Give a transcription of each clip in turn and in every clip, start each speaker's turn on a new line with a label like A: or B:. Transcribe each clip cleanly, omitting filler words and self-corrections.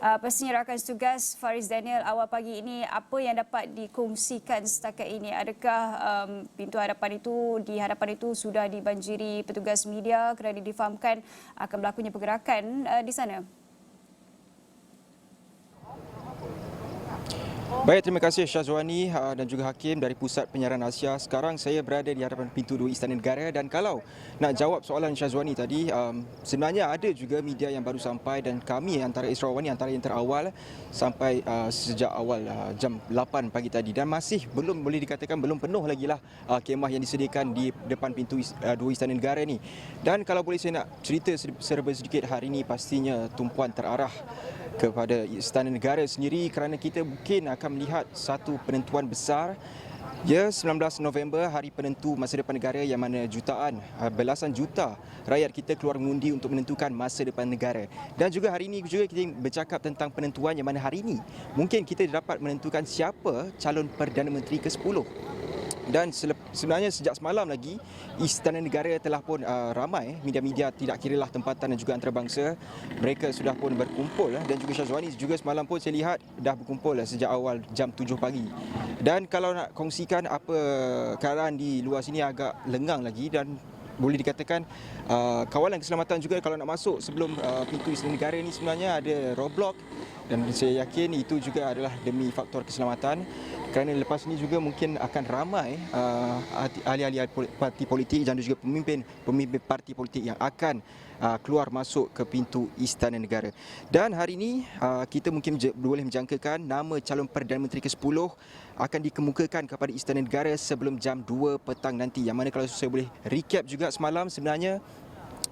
A: Pastinya rakan tugas Faris Daniel, awal pagi ini apa yang dapat dikongsikan setakat ini? Adakah pintu hadapan itu, di hadapan itu sudah dibanjiri petugas media kerana difahamkan akan berlakunya pergerakan di sana?
B: Baik, terima kasih Syazwani dan juga Hakim dari Pusat Penyiaran Asia. Sekarang saya berada di hadapan pintu 2 Istana Negara dan kalau nak jawab soalan Syazwani tadi, sebenarnya ada juga media yang baru sampai dan kami antara Israwani antara yang terawal sampai sejak awal jam 8 pagi tadi dan masih belum boleh dikatakan belum penuh lagi lah kemah yang disediakan di depan pintu 2 Istana Negara ni. Dan kalau boleh saya nak cerita serba sedikit hari ini, pastinya tumpuan terarah kepada Istana Negara sendiri kerana kita mungkin akan melihat satu penentuan besar. Ya, 19 November, hari penentu masa depan negara yang mana jutaan, belasan juta rakyat kita keluar mengundi untuk menentukan masa depan negara. Dan juga hari ini juga kita bercakap tentang penentuan yang mana hari ini mungkin kita dapat menentukan siapa calon Perdana Menteri ke-10. Dan sebenarnya sejak semalam lagi, Istana Negara telah pun ramai media-media tidak kiralah tempatan dan juga antarabangsa. Mereka sudah pun berkumpul dan juga Syazwani juga semalam pun saya lihat dah berkumpul sejak awal jam 7 pagi. Dan kalau nak kongsikan apa keadaan di luar sini agak lengang lagi dan boleh dikatakan kawalan keselamatan juga kalau nak masuk sebelum pintu Istana Negara ini sebenarnya ada roadblock dan saya yakin itu juga adalah demi faktor keselamatan kerana lepas ini juga mungkin akan ramai ahli-ahli parti politik dan juga pemimpin parti politik yang akan keluar masuk ke pintu Istana Negara. Dan hari ini kita mungkin boleh menjangkakan nama calon Perdana Menteri ke-10 akan dikemukakan kepada Istana Negara sebelum jam 2 petang nanti. Yang mana kalau saya boleh recap juga semalam sebenarnya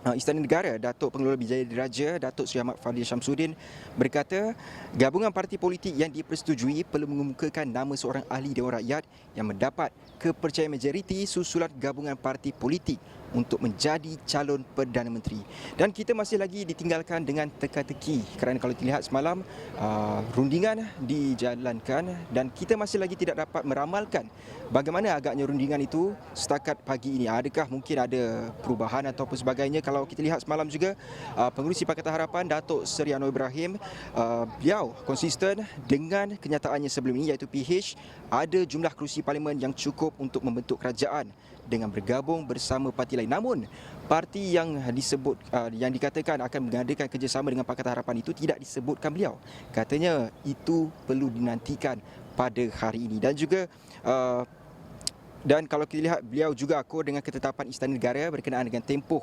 B: Istana Negara, Datuk Pengelola Bijaya Diraja, Datuk Seri Ahmad Fadil Syamsuddin berkata gabungan parti politik yang dipersetujui perlu mengemukakan nama seorang ahli Dewan Rakyat yang mendapat kepercayaan majoriti susulan gabungan parti politik untuk menjadi calon Perdana Menteri. Dan kita masih lagi ditinggalkan dengan teka-teki kerana kalau dilihat semalam rundingan dijalankan dan kita masih lagi tidak dapat meramalkan bagaimana agaknya rundingan itu setakat pagi ini. Adakah mungkin ada perubahan ataupun sebagainya. Kalau kita lihat semalam juga pengerusi Pakatan Harapan Datuk Seri Anwar Ibrahim, beliau konsisten dengan kenyataannya sebelum ini iaitu PH ada jumlah kerusi parlimen yang cukup untuk membentuk kerajaan dengan bergabung bersama parti lain. Namun parti yang yang dikatakan akan mengadakan kerjasama dengan Pakatan Harapan itu tidak disebutkan beliau. Katanya itu perlu dinantikan pada hari ini. Dan kalau kita lihat beliau juga akur dengan ketetapan Istana Negara berkenaan dengan tempoh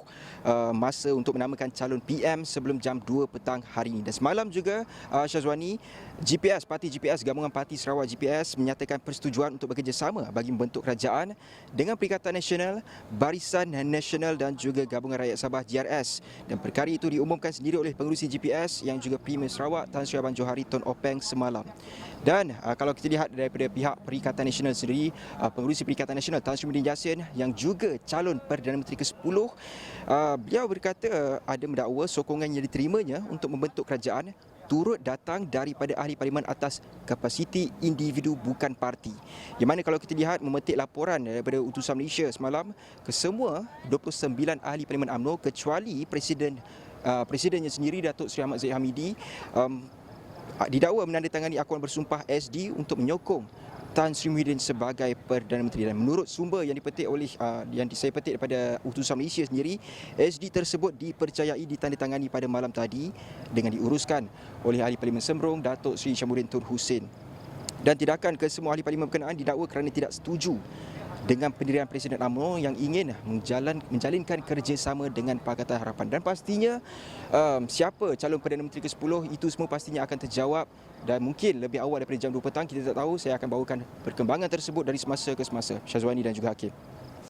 B: masa untuk menamakan calon PM sebelum jam 2 petang hari ini. Dan semalam juga Syazwani, Parti GPS, Gabungan Parti Sarawak GPS menyatakan persetujuan untuk bekerjasama bagi membentuk kerajaan dengan Perikatan Nasional, Barisan Nasional dan juga Gabungan Rakyat Sabah GRS. Dan perkara itu diumumkan sendiri oleh pengerusi GPS yang juga Premier Sarawak Tan Sri Abang Johari Tun Openg semalam. Dan kalau kita lihat daripada pihak Perikatan Nasional sendiri, pengerusi Perikatan Nasional Tan Sri Muhyiddin Yassin yang juga calon Perdana Menteri ke-10, beliau berkata ada mendakwa sokongan yang diterimanya untuk membentuk kerajaan turut datang daripada ahli parlimen atas kapasiti individu bukan parti. Yang mana kalau kita lihat memetik laporan daripada utusan Malaysia semalam, kesemua 29 ahli parlimen UMNO kecuali presidennya sendiri Datuk Seri Ahmad Zahid Hamidi didakwa menandatangani akuan bersumpah SD untuk menyokong Tan Sri Muhyiddin sebagai Perdana Menteri. Dan menurut sumber yang dipetik oleh yang saya petik daripada utusan Malaysia sendiri, SD tersebut dipercayai ditandatangani pada malam tadi dengan diuruskan oleh ahli parlimen Sembrong Datuk Seri Syamsuddin Tun Hussein. Dan tindakan kesemua ahli parlimen berkenaan didakwa kerana tidak setuju dengan pendirian Presiden UMNO yang ingin menjalinkan kerjasama dengan Pakatan Harapan. Dan pastinya siapa calon Perdana Menteri ke-10 itu semua pastinya akan terjawab dan mungkin lebih awal daripada jam 2 petang, kita tak tahu. Saya akan bawakan perkembangan tersebut dari semasa ke semasa. Syazwani dan juga Hakim.